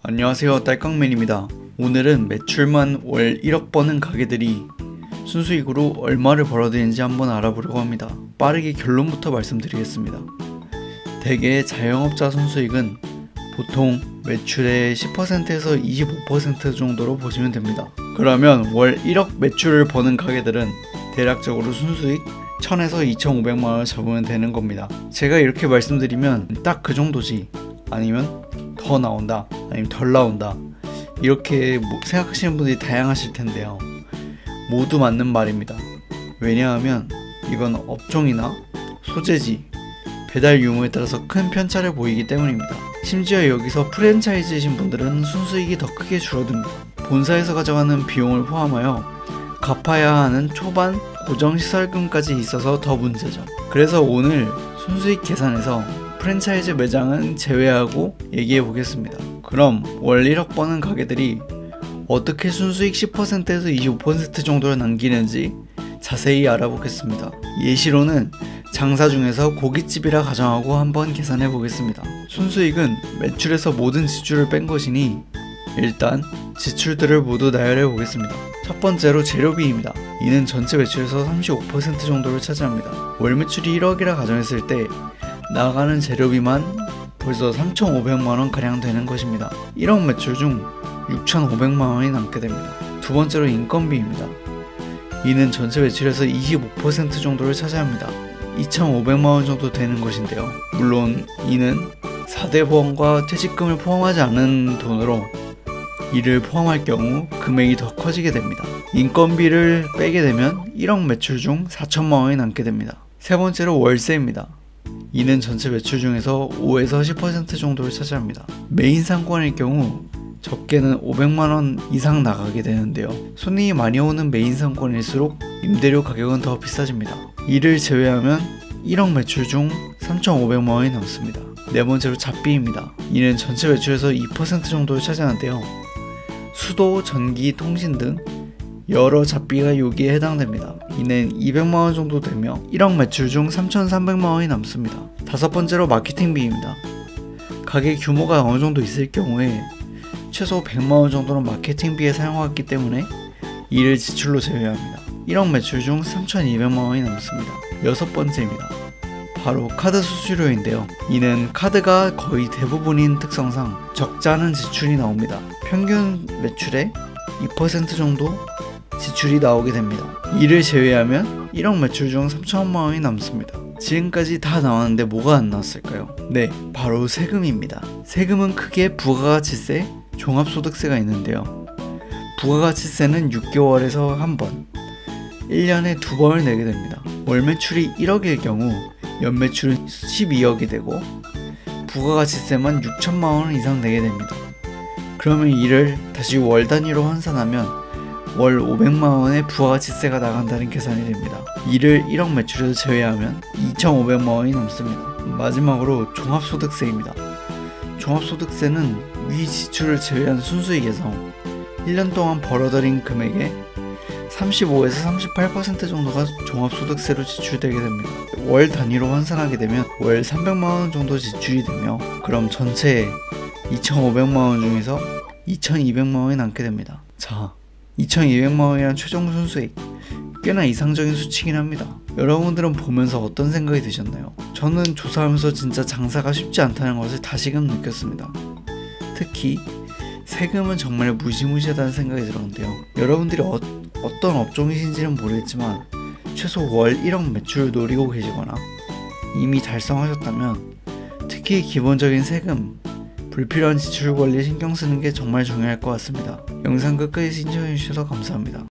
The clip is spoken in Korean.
안녕하세요, 딸깡맨입니다. 오늘은 매출만 월 1억 버는 가게들이 순수익으로 얼마를 벌어들이는지 한번 알아보려고 합니다. 빠르게 결론부터 말씀드리겠습니다. 대개 자영업자 순수익은 보통 매출의 10%에서 25% 정도로 보시면 됩니다. 그러면 월 1억 매출을 버는 가게들은 대략적으로 순수익 1000에서 2500만원을 잡으면 되는 겁니다. 제가 이렇게 말씀드리면 딱 그 정도지, 아니면 더 나온다, 아니면 덜 나온다, 이렇게 생각하시는 분들이 다양하실 텐데요. 모두 맞는 말입니다. 왜냐하면 이건 업종이나 소재지, 배달 유무에 따라서 큰 편차를 보이기 때문입니다. 심지어 여기서 프랜차이즈이신 분들은 순수익이 더 크게 줄어듭니다. 본사에서 가져가는 비용을 포함하여 갚아야 하는 초반 고정시설금까지 있어서 더 문제죠. 그래서 오늘 순수익 계산에서 프랜차이즈 매장은 제외하고 얘기해 보겠습니다. 그럼 월 1억 버는 가게들이 어떻게 순수익 10%에서 25% 정도를 남기는지 자세히 알아보겠습니다. 예시로는 장사 중에서 고깃집이라 가정하고 한번 계산해 보겠습니다. 순수익은 매출에서 모든 지출을 뺀 것이니 일단 지출들을 모두 나열해 보겠습니다. 첫 번째로 재료비입니다. 이는 전체 매출에서 35% 정도를 차지합니다. 월 매출이 1억이라 가정했을 때 나가는 재료비만 벌써 3,500만원 가량 되는 것입니다. 1억 매출 중 6,500만원이 남게 됩니다. 두 번째로 인건비입니다. 이는 전체 매출에서 25% 정도를 차지합니다. 2,500만원 정도 되는 것인데요. 물론 이는 4대 보험과 퇴직금을 포함하지 않은 돈으로 이를 포함할 경우 금액이 더 커지게 됩니다. 인건비를 빼게 되면 1억 매출 중 4천만원이 남게 됩니다. 세 번째로 월세입니다. 이는 전체 매출 중에서 5에서 10% 정도를 차지합니다. 메인 상권일 경우 적게는 500만원 이상 나가게 되는데요. 손님이 많이 오는 메인 상권일수록 임대료 가격은 더 비싸집니다. 이를 제외하면 1억 매출 중 3,500만원이 남습니다. 네 번째로 잡비입니다. 이는 전체 매출에서 2% 정도를 차지하는데요. 수도, 전기, 통신 등 여러 잡비가 여기에 해당됩니다. 이는 200만원 정도 되며 1억 매출 중 3,300만원이 남습니다. 다섯 번째로 마케팅비입니다. 가게 규모가 어느 정도 있을 경우에 최소 100만원 정도는 마케팅비에 사용하기 때문에 이를 지출로 제외합니다. 1억 매출 중 3,200만원이 남습니다. 여섯 번째입니다. 바로 카드 수수료인데요. 이는 카드가 거의 대부분인 특성상 적지 않은 지출이 나옵니다. 평균 매출의 2% 정도 지출이 나오게 됩니다. 이를 제외하면 1억 매출 중 3천만원이 남습니다. 지금까지 다 나왔는데 뭐가 안 나왔을까요? 네, 바로 세금입니다. 세금은 크게 부가가치세, 종합소득세가 있는데요. 부가가치세는 6개월에서 한 번, 1년에 2번을 내게 됩니다. 월 매출이 1억일 경우 연매출은 12억이 되고 부가가치세만 6천만원 이상 내게 됩니다. 그러면 이를 다시 월 단위로 환산하면 월 500만원의 부가가치세가 나간다는 계산이 됩니다. 이를 1억 매출에서 제외하면 2,500만원이 남습니다. 마지막으로 종합소득세입니다. 종합소득세는 위 지출을 제외한 순수익에서 1년 동안 벌어들인 금액의 35에서 38% 정도가 종합소득세로 지출되게 됩니다. 월 단위로 환산하게 되면 월 300만원 정도 지출이 되며 그럼 전체 2,500만원 중에서 2,200만원이 남게 됩니다. 자, 2,200만원이란 최종 순수익, 꽤나 이상적인 수치긴 합니다. 여러분들은 보면서 어떤 생각이 드셨나요? 저는 조사하면서 진짜 장사가 쉽지 않다는 것을 다시금 느꼈습니다. 특히 세금은 정말 무시무시하다는 생각이 들었는데요. 여러분들이 어떤 업종이신지는 모르겠지만 최소 월 1억 매출을 노리고 계시거나 이미 달성하셨다면 특히 기본적인 세금, 불필요한 지출 관리에 신경 쓰는 게 정말 중요할 것 같습니다. 영상 끝까지 시청해주셔서 감사합니다.